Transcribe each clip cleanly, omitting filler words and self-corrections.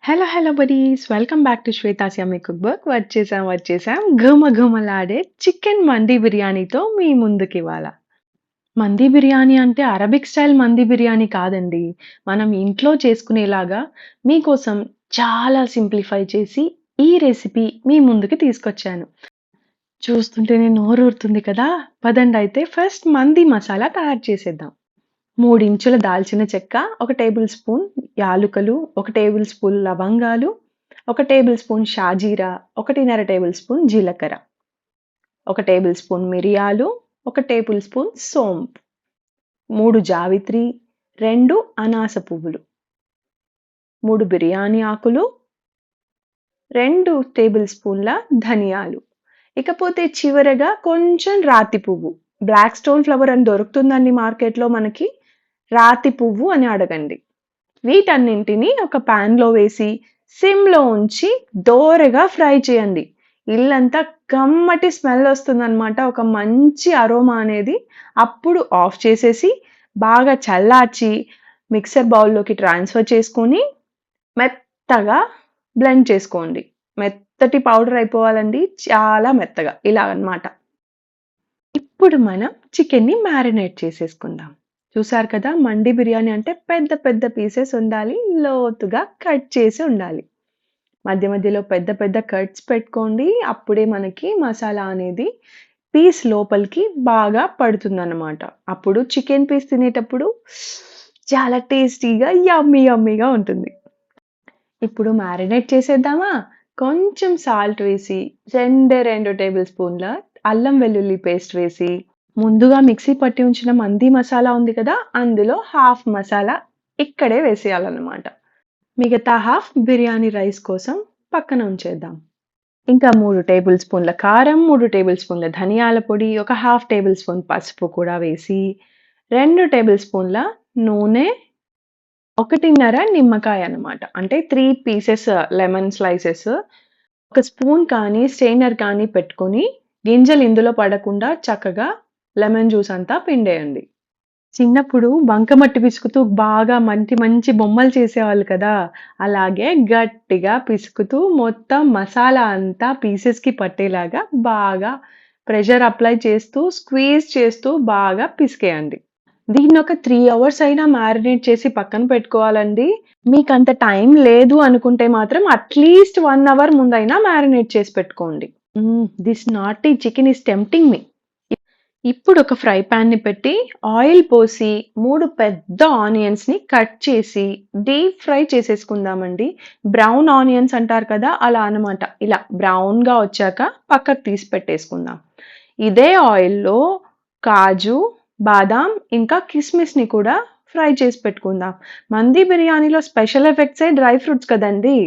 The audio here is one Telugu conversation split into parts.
Hello buddies. Welcome back to Shweta's yummy cook book. వచ్చేసాం. ఘుమఘుమలాడే చికెన్ మండి బిర్యానీతో మీ ముందుకివాళ. మండి బిర్యానీ అంటే అరబిక్ స్టైల్ మండి బిర్యానీ కాదండి. మనం ఇంట్లో చేసుకునేలాగా మీకోసం చాలా సింప్లిఫై చేసి ఈ రెసిపీ మీ ముందుకి తీసుకొచ్చాను. చూస్తుంటేనే నోరూరుతుంది కదా! పదండయితే ఫస్ట్ మండి మసాలా తయారు చేసేద్దాం. 3 ఇంచుల దాల్చిన చెక్క, 1 టేబుల్ స్పూన్ యాలుకలు, 1 టేబుల్ స్పూన్ లవంగాలు, 1 టేబుల్ స్పూన్ షాజీరా, 1½ టేబుల్ స్పూన్ జీలకర్ర, 1 టేబుల్ స్పూన్ మిరియాలు, 1 టేబుల్ స్పూన్ సోంపు, 3 జావిత్రి, 2 అనాస పువ్వులు, 3 బిర్యానీ ఆకులు, 2 టేబుల్ స్పూన్ల ధనియాలు. ఇకపోతే చివరగా కొంచెం రాతి పువ్వు. బ్లాక్ స్టోన్ ఫ్లవర్ అని దొరుకుతుందండి మార్కెట్‌లో మనకి. రాతి పువ్వు అని అడగండి. వీటన్నింటిని ఒక ప్యాన్‌లో వేసి సిమ్‌లో ఉంచి దోరగా ఫ్రై చేయండి. ఇల్లంతా కమ్మటి స్మెల్ వస్తుందనమాట. ఒక మంచి అరోమా అనేది. అప్పుడు ఆఫ్ చేసేసి బాగా చల్లార్చి మిక్సర్ బౌల్‌లోకి ట్రాన్స్‌ఫర్ చేసుకొని మెత్తగా బ్లెండ్ చేసుకోండి. మెత్తటి పౌడర్ అయిపోవాలండి. చాలా మెత్తగా ఇలా అన్నమాట. ఇప్పుడు మనం చికెన్‌ని మ్యారినేట్ చేసేసుకుందాం. చూసారు కదా! మండి బిర్యానీ అంటే పెద్ద పెద్ద పీసెస్ ఉండాలి. లోతుగా కట్ చేసి ఉండాలి. మధ్య మధ్యలో పెద్ద పెద్ద కట్స్ పెట్టుకోండి. అప్పుడే మనకి మసాలా అనేది పీస్ లోపలికి బాగా పడుతుందన్నమాట. అప్పుడు చికెన్ పీస్ తినేటప్పుడు చాలా టేస్టీగా యమ్మీగా ఉంటుంది. ఇప్పుడు మ్యారినేట్ చేసేద్దామా? కొంచెం సాల్ట్ వేసి, 2 టేబుల్ స్పూన్ల అల్లం వెల్లుల్లి పేస్ట్ వేసి, ముందుగా మిక్సీ పట్టి ఉంచిన మంది మసాలా ఉంది కదా! అందులో హాఫ్ మసాలా ఇక్కడే వేసేయాలన్నమాట. మిగతా హాఫ్ బిర్యానీ రైస్ కోసం పక్కన ఉంచేద్దాం. ఇంకా 3 టేబుల్ స్పూన్ల కారం, 3 టేబుల్ స్పూన్ల ధనియాల పొడి, ఒక హాఫ్ టేబుల్ స్పూన్ పసుపు కూడా వేసి, 2 టేబుల్ స్పూన్ల నూనె, 1½ నిమ్మకాయ అన్నమాట. అంటే 3 పీసెస్ లెమన్ స్లైసెస్. ఒక స్పూన్ కానీ, స్ట్రెయినర్ కానీ పెట్టుకొని గింజలు ఇందులో పడకుండా చక్కగా లెమన్ జ్యూస్ అంతా పిండేయండి. చిన్నప్పుడు బంకమట్టి పిసుకుతూ బాగా మంచి బొమ్మలు చేసేవాళ్ళు కదా! అలాగే గట్టిగా పిసుకుతూ మొత్తం మసాలా అంతా పీసెస్‌కి పట్టేలాగా బాగా ప్రెషర్ అప్లై చేస్తూ, స్క్వీజ్ చేస్తూ బాగా పిసికేయండి. దీన్నొక 3 అవర్స్ అయినా మ్యారినేట్ చేసి పక్కన పెట్టుకోవాలండి. మీకంత టైం లేదు అనుకుంటే మాత్రం అట్‌లీస్ట్ 1 అవర్ ముందైనా మ్యారినేట్ చేసి పెట్టుకోండి. This naughty chicken is tempting me. ఇప్పుడు ఒక ఫ్రై పాన్‌ని పెట్టి ఆయిల్ పోసి 3 పెద్ద ఆనియన్స్‌ని కట్ చేసి డీప్ ఫ్రై చేసేసుకుందామండి. బ్రౌన్ ఆనియన్స్ అంటారు కదా! అలా అన్నమాట. ఇలా బ్రౌన్‌గా వచ్చాక పక్కకు తీసి పెట్టేసుకుందాం. ఇదే ఆయిల్‌లో కాజు, బాదాం ఇంకా కిస్మిస్‌ని కూడా ఫ్రై చేసి పెట్టుకుందాం. మంది బిర్యానీలో స్పెషల్ ఎఫెక్ట్సే డ్రై ఫ్రూట్స్ కదండీ!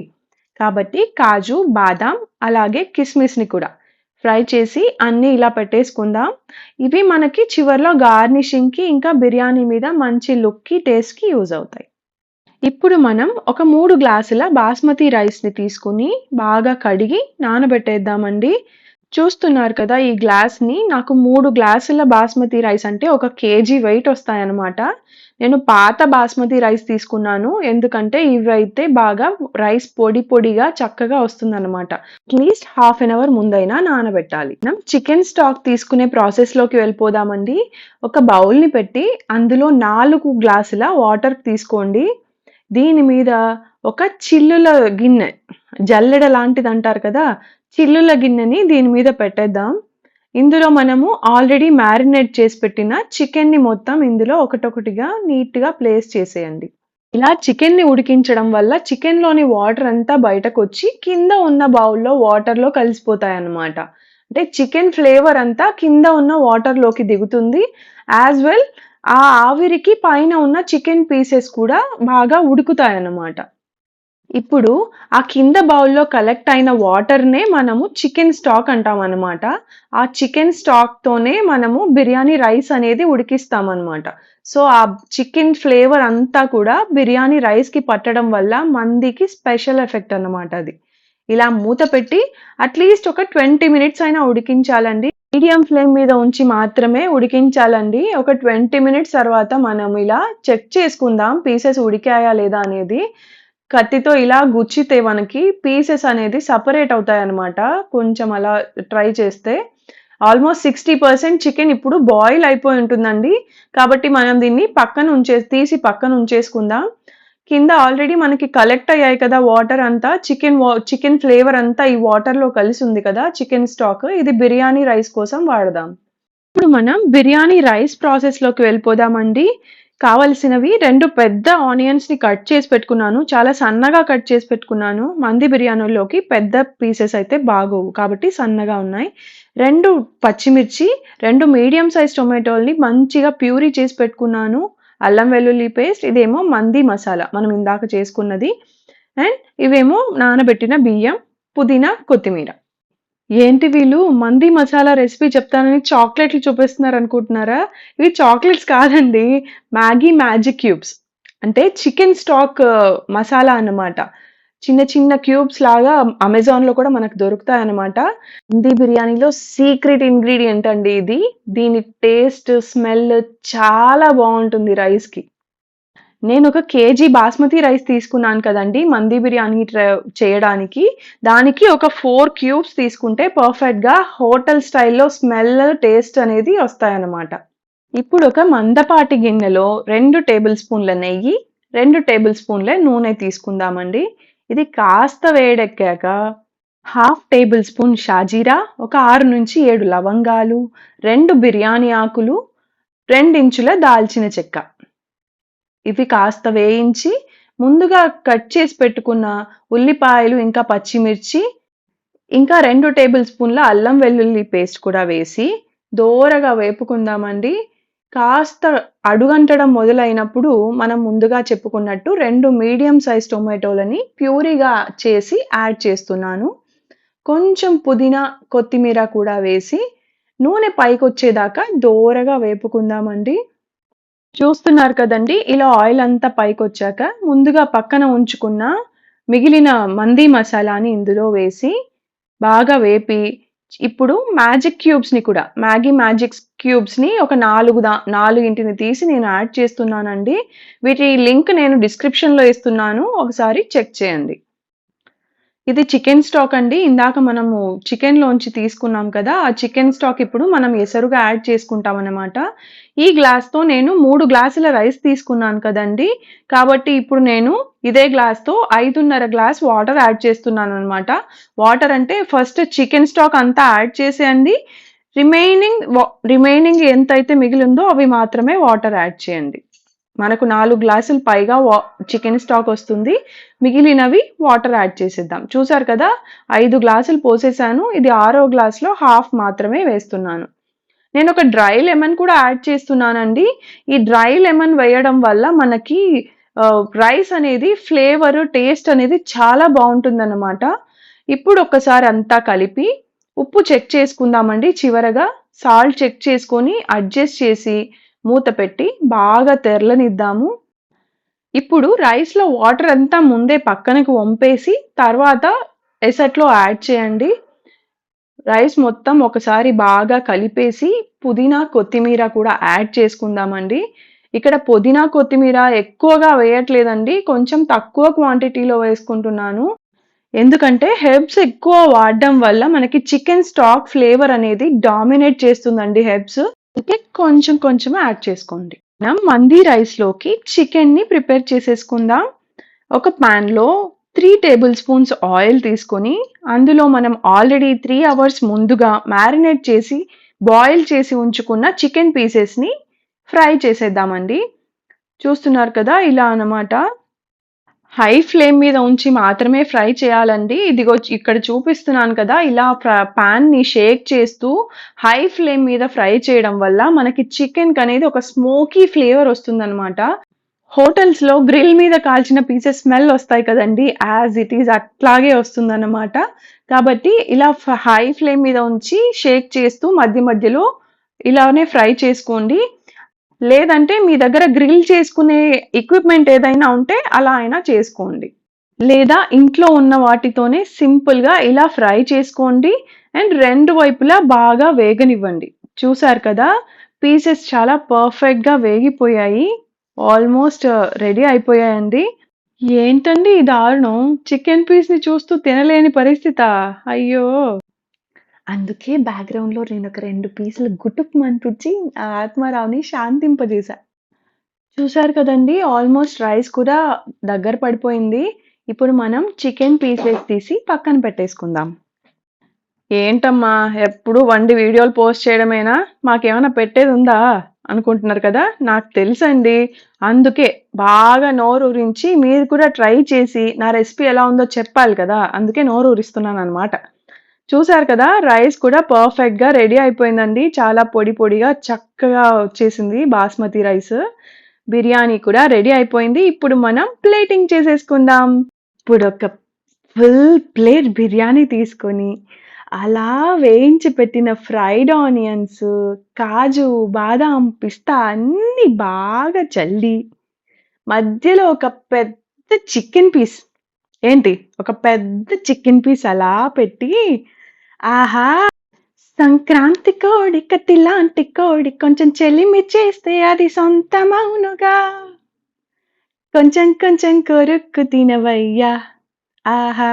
కాబట్టి కాజు, బాదాం అలాగే కిస్మిస్‌ని కూడా ఫ్రై చేసి అన్నీ ఇలా పెట్టేసుకుందాం. ఇవి మనకి చివర్లో గార్నిషింగ్‌కి ఇంకా బిర్యానీ మీద మంచి లుక్‌కి, టేస్ట్‌కి యూజ్ అవుతాయి. ఇప్పుడు మనం ఒక 3 గ్లాసుల బాస్మతి రైస్‌ని తీసుకొని బాగా కడిగి నానబెట్టేద్దామండి. చూస్తున్నారు కదా! ఈ గ్లాస్‌ని నాకు 3 గ్లాసుల బాస్మతి రైస్ అంటే 1 కేజీ వెయిట్ వస్తాయన్నమాట. నేను పాత బాస్మతి రైస్ తీసుకున్నాను. ఎందుకంటే ఇవైతే బాగా రైస్ పొడిగా చక్కగా వస్తుందన్నమాట. అట్‌లీస్ట్ హాఫ్ ఎన్ అవర్ ముందైనా నానబెట్టాలి. మనం చికెన్ స్టాక్ తీసుకునే ప్రాసెస్‌లోకి వెళ్ళిపోదామండి. ఒక బౌల్‌ని పెట్టి అందులో 4 గ్లాసుల వాటర్ తీసుకోండి. దీని మీద ఒక చిల్లుల గిన్నె, జల్లెడ లాంటిదంటారు కదా! చిల్లుల గిన్నెని దీని మీద పెట్టేద్దాం. ఇందులో మనము ఆల్రెడీ మ్యారినేట్ చేసి పెట్టిన చికెన్‌ని మొత్తం ఇందులో ఒకటొకటిగా నీట్‌గా ప్లేస్ చేసేయండి. ఇలా చికెన్‌ని ఉడికించడం వల్ల చికెన్‌లోని వాటర్ అంతా బయటకొచ్చి కింద ఉన్న బౌల్‌లో వాటర్‌లో కలిసిపోతాయన్నమాట. అంటే చికెన్ ఫ్లేవర్ అంతా కింద ఉన్న వాటర్‌లోకి దిగుతుంది. యాస్ వెల్ ఆ ఆవిరికి పైన ఉన్న చికెన్ పీసెస్ కూడా బాగా ఉడుకుతాయన్నమాట. ఇప్పుడు ఆ కింద బౌల్‌లో కలెక్ట్ అయిన వాటర్‌నే మనము చికెన్ స్టాక్ అంటామనమాట. ఆ చికెన్ స్టాక్‌తోనే మనము బిర్యానీ రైస్ అనేది ఉడికిస్తామనమాట. సో, ఆ చికెన్ ఫ్లేవర్ అంతా కూడా బిర్యానీ రైస్‌కి పట్టడం వల్ల మందికి స్పెషల్ ఎఫెక్ట్ అన్నమాట అది. ఇలా మూత పెట్టి అట్‌లీస్ట్ ఒక 20 మినిట్స్ అయినా ఉడికించాలండి. మీడియం ఫ్లేమ్ మీద ఉంచి మాత్రమే ఉడికించాలండి. ఒక 20 మినిట్స్ తర్వాత మనం ఇలా చెక్ చేసుకుందాం పీసెస్ ఉడికాయా లేదా అనేది. కత్తితో ఇలా గుచ్చితే మనకి పీసెస్ అనేది సెపరేట్ అవుతాయన్నమాట. కొంచెం అలా ట్రై చేస్తే. ఆల్మోస్ట్ 60% చికెన్ ఇప్పుడు బాయిల్ అయిపోయి ఉంటుందండి. కాబట్టి మనం దీన్ని తీసి పక్కన ఉంచేసుకుందాం. కింద ఆల్రెడీ మనకి కలెక్ట్ అయ్యాయి కదా వాటర్ అంతా. చికెన్ ఫ్లేవర్ అంతా ఈ వాటర్‌లో కలిసుంది కదా! Chicken stock. ఇది బిర్యానీ రైస్ కోసం వాడదాం. ఇప్పుడు మనం బిర్యానీ రైస్ ప్రాసెస్‌లోకి వెళ్ళిపోదామండి. కావాల్సినవి 2 పెద్ద ఆనియన్స్‌ని కట్ చేసి పెట్టుకున్నాను. చాలా సన్నగా కట్ చేసి పెట్టుకున్నాను. మంది బిర్యానీలోకి పెద్ద పీసెస్ అయితే బాగోవు. కాబట్టి సన్నగా ఉన్నాయి. 2 పచ్చిమిర్చి, 2 మీడియం సైజ్ టొమాటోల్ని మంచిగా ప్యూరీ చేసి పెట్టుకున్నాను. అల్లం వెల్లుల్లి పేస్ట్, ఇదేమో మంది మసాలా మనం ఇందాక చేసుకున్నది. అండ్ ఇవేమో నానబెట్టిన బియ్యం, పుదీనా, కొత్తిమీర. ఏంటి వీళ్ళు మంది మసాలా రెసిపీ చెప్తానని చాక్లెట్లు చూపిస్తున్నారనుకుంటున్నారా? ఇవి చాక్లెట్స్ కాదండి. Maggi magic cubes. అంటే చికెన్ స్టాక్ మసాలా అన్నమాట. చిన్న చిన్న క్యూబ్స్ లాగా అమెజాన్‌లో కూడా మనకు దొరుకుతాయన్నమాట. మంది బిర్యానీలో సీక్రెట్ ఇంగ్రీడియెంట్ అండి ఇది. దీని టేస్ట్, స్మెల్ చాలా బావుంటుంది రైస్‌కి. నేనొక కేజీ బాస్మతి రైస్ తీసుకున్నాను కదండీ! మంది బిర్యానీ చేయడానికి. దానికి ఒక 4 క్యూబ్స్ తీసుకుంటే పర్ఫెక్ట్‌గా హోటల్ స్టైల్‌లో స్మెల్, టేస్ట్ అనేది వస్తాయన్నమాట. ఇప్పుడు ఒక మందపాటి గిన్నెలో 2 టేబుల్ స్పూన్ల నెయ్యి, 2 టేబుల్ స్పూన్ల నూనె తీసుకుందామండి. ఇది కాస్త వేడెక్కాక హాఫ్ టేబుల్ స్పూన్ షాజీరా, ఒక 6-7 లవంగాలు, 2 బిర్యానీ ఆకులు, 2 ఇంచుల దాల్చిన చెక్క. ఇవి కాస్త వేయించి ముందుగా కట్ చేసి పెట్టుకున్న ఉల్లిపాయలు, ఇంకా పచ్చిమిర్చి, ఇంకా 2 టేబుల్ స్పూన్ల అల్లం వెల్లుల్లి పేస్ట్ కూడా వేసి దోరగా వేపుకుందామండి. కాస్త అడుగంటడం మొదలైనప్పుడు మనం ముందుగా చెప్పుకున్నట్టు 2 మీడియం సైజ్ టొమాటోలని ప్యూరీగా చేసి యాడ్ చేస్తున్నాను. కొంచెం పుదీనా, కొత్తిమీర కూడా వేసి నూనె పైకొచ్చేదాకా దోరగా వేపుకుందామండి. చూస్తున్నారు కదండీ! ఇలా ఆయిల్ అంతా పైకొచ్చాక ముందుగా పక్కన ఉంచుకున్న మిగిలిన మంది మసాలాని ఇందులో వేసి బాగా వేపి, ఇప్పుడు మ్యాగీ మ్యాజిక్స్ క్యూబ్స్‌ని ఒక 4 తీసి నేను యాడ్ చేస్తున్నానండి. వీటి లింక్ నేను డిస్క్రిప్షన్‌లో ఇస్తున్నాను. ఒకసారి చెక్ చేయండి. ఇది చికెన్ స్టాక్ అండి. ఇందాక మనము చికెన్‌లోంచి తీసుకున్నాం కదా! ఆ చికెన్ స్టాక్ ఇప్పుడు మనం ఎసరుగా యాడ్ చేసుకుంటామనమాట. ఈ గ్లాస్‌తో నేను 3 గ్లాసుల రైస్ తీసుకున్నాను కదండీ! కాబట్టి ఇప్పుడు నేను ఇదే గ్లాస్‌తో 5:30 గ్లాస్ వాటర్ యాడ్ చేస్తున్నాననమాట. వాటర్ అంటే ఫస్ట్ చికెన్ స్టాక్ అంతా యాడ్ చేసేయండి. రిమైనింగ్ ఎంతైతే మిగిలుందో అవి మాత్రమే వాటర్ యాడ్ చేయండి. మనకు 4 గ్లాసులు పైగా చికెన్ స్టాక్ వస్తుంది. మిగిలినవి వాటర్ యాడ్ చేసేద్దాం. చూసారు కదా! 5 గ్లాసులు పోసేసాను. ఇది 6వ గ్లాస్‌లో హాఫ్ మాత్రమే వేస్తున్నాను. నేనొక డ్రై లెమన్ కూడా యాడ్ చేస్తున్నానండి. ఈ డ్రై లెమన్ వేయడం వల్ల మనకి రైస్ అనేది ఫ్లేవర్, టేస్ట్ అనేది చాలా బావుంటుందన్నమాట. ఇప్పుడు ఒక్కసారి అంతా కలిపి ఉప్పు చెక్ చేసుకుందామండి చివరగా. సాల్ట్ చెక్ చేసుకొని అడ్జస్ట్ చేసి మూత పెట్టి బాగా తెరలనిద్దాము. ఇప్పుడు రైస్‌లో వాటర్ అంతా ముందే పక్కనకి వంపేసి తర్వాత ఎసట్లో యాడ్ చేయండి. రైస్ మొత్తం ఒకసారి బాగా కలిపేసి పుదీనా, కొత్తిమీర కూడా యాడ్ చేసుకుందామండి. ఇక్కడ పుదీనా, కొత్తిమీర ఎక్కువగా వేయట్లేదండి. కొంచెం తక్కువ క్వాంటిటీలో వేసుకుంటున్నాను. ఎందుకంటే హెర్బ్స్ ఎక్కువ వాడడం వల్ల మనకి చికెన్ స్టాక్ ఫ్లేవర్ అనేది డామినేట్ చేస్తుందండి హెర్బ్స్. అందుకే కొంచెం కొంచెం యాడ్ చేసుకోండి. మనం మంది రైస్‌లోకి చికెన్‌ని ప్రిపేర్ చేసేసుకుందాం. ఒక పాన్‌లో 3 టేబుల్ స్పూన్స్ ఆయిల్ తీసుకొని అందులో మనం ఆల్రెడీ 3 అవర్స్ ముందుగా మ్యారినేట్ చేసి బాయిల్ చేసి ఉంచుకున్న చికెన్ పీసెస్‌ని ఫ్రై చేసేద్దామండి. చూస్తున్నారు కదా! ఇలా అన్నమాట. హై ఫ్లేమ్ మీద ఉంచి మాత్రమే ఫ్రై చేయాలండి. ఇదిగో ఇక్కడ చూపిస్తున్నాను కదా! ఇలా పాన్‌ని షేక్ చేస్తూ హై ఫ్లేమ్ మీద ఫ్రై చేయడం వల్ల మనకి చికెన్‌కనేది ఒక స్మోకీ ఫ్లేవర్ వస్తుందనమాట. హోటల్స్‌లో గ్రిల్ మీద కాల్చిన పీసెస్ స్మెల్ వస్తాయి కదండీ! యాజ్ ఇట్ ఈజ్ అట్లాగే వస్తుందన్నమాట. కాబట్టి ఇలా హై ఫ్లేమ్ మీద ఉంచి షేక్ చేస్తూ మధ్య మధ్యలో ఇలానే ఫ్రై చేసుకోండి. లేదంటే మీ దగ్గర గ్రిల్ చేసుకునే ఎక్విప్‌మెంట్ ఏదైనా ఉంటే అలా అయినా చేసుకోండి. లేదా ఇంట్లో ఉన్న వాటితోనే సింపుల్‌గా ఇలా ఫ్రై చేసుకోండి. అండ్ 2 వైపులా బాగా వేగనివ్వండి. చూసారు కదా! పీసెస్ చాలా పర్ఫెక్ట్‌గా వేగిపోయాయి. ఆల్మోస్ట్ రెడీ అయిపోయాయండి. ఏంటండి ఈ దారుణం? చికెన్ పీస్‌ని చూస్తూ తినలేని పరిస్థితా? అయ్యో! అందుకే బ్యాక్‌గ్రౌండ్‌లో నేనొక 2 పీసులు గుటుక్‌మంటుంచి ఆ ఆత్మారావుని శాంతింపజేశా. చూసారు కదండీ! ఆల్మోస్ట్ రైస్ కూడా దగ్గర పడిపోయింది. ఇప్పుడు మనం చికెన్ పీసెస్ తీసి పక్కన పెట్టేసుకుందాం. ఏంటమ్మా! ఎప్పుడు వండి వీడియోలు పోస్ట్ చేయడమేనా? మాకేమన్నా పెట్టేదుందా? అనుకుంటున్నారు కదా! నాకు తెలుసండి. అందుకే బాగా నోరూరించి మీరు కూడా ట్రై చేసి నా రెసిపీ ఎలా ఉందో చెప్పాలి కదా! అందుకే నోరూరిస్తున్నాననమాట. చూసారు కదా! రైస్ కూడా పర్ఫెక్ట్‌గా రెడీ అయిపోయిందండి. చాలా పొడి పొడిగా చక్కగా వచ్చేసింది బాస్మతి రైస్. బిర్యానీ కూడా రెడీ అయిపోయింది. ఇప్పుడు మనం ప్లేటింగ్ చేసేసుకుందాం. ఇప్పుడొక ఫుల్ ప్లేట్ బిర్యానీ తీసుకొని, అలా వేయించి పెట్టిన ఫ్రైడ్ ఆనియన్స్, కాజు, బాదాం, పిస్తా అన్నీ బాగా చల్లి, మధ్యలో ఒక పెద్ద చికెన్ పీస్ ఏంటి? ఒక పెద్ద చికెన్ పీస్ అలా పెట్టి, ఆహా! సంక్రాంతి కోడి కత్తిలాంటి కోడి కొంచెం చెలిమి చేస్తే అది సొంతమౌనుగా. కొంచెం కొంచెం కొరుక్కు తినవయ్యా. ఆహా!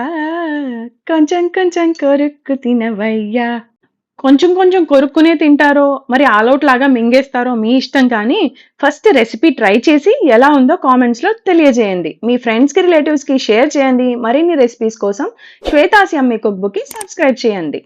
కొంచెం కొంచెం కొరుక్కు తినవయ్యా. కొంచెం కొంచెం కొరుక్కునే తింటారో, మరి ఆల్ ఔట్ లాగా మింగేస్తారో మీ ఇష్టం కానీ, ఫస్ట్ రెసిపీ ట్రై చేసి ఎలా ఉందో కామెంట్స్‌లో తెలియజేయండి. మీ ఫ్రెండ్స్‌కి, రిలేటివ్స్‌కి షేర్ చేయండి. మరిన్ని రెసిపీస్ కోసం శ్వేతాసి అమ్మి కుక్ బుక్‌కి సబ్స్క్రైబ్ చేయండి.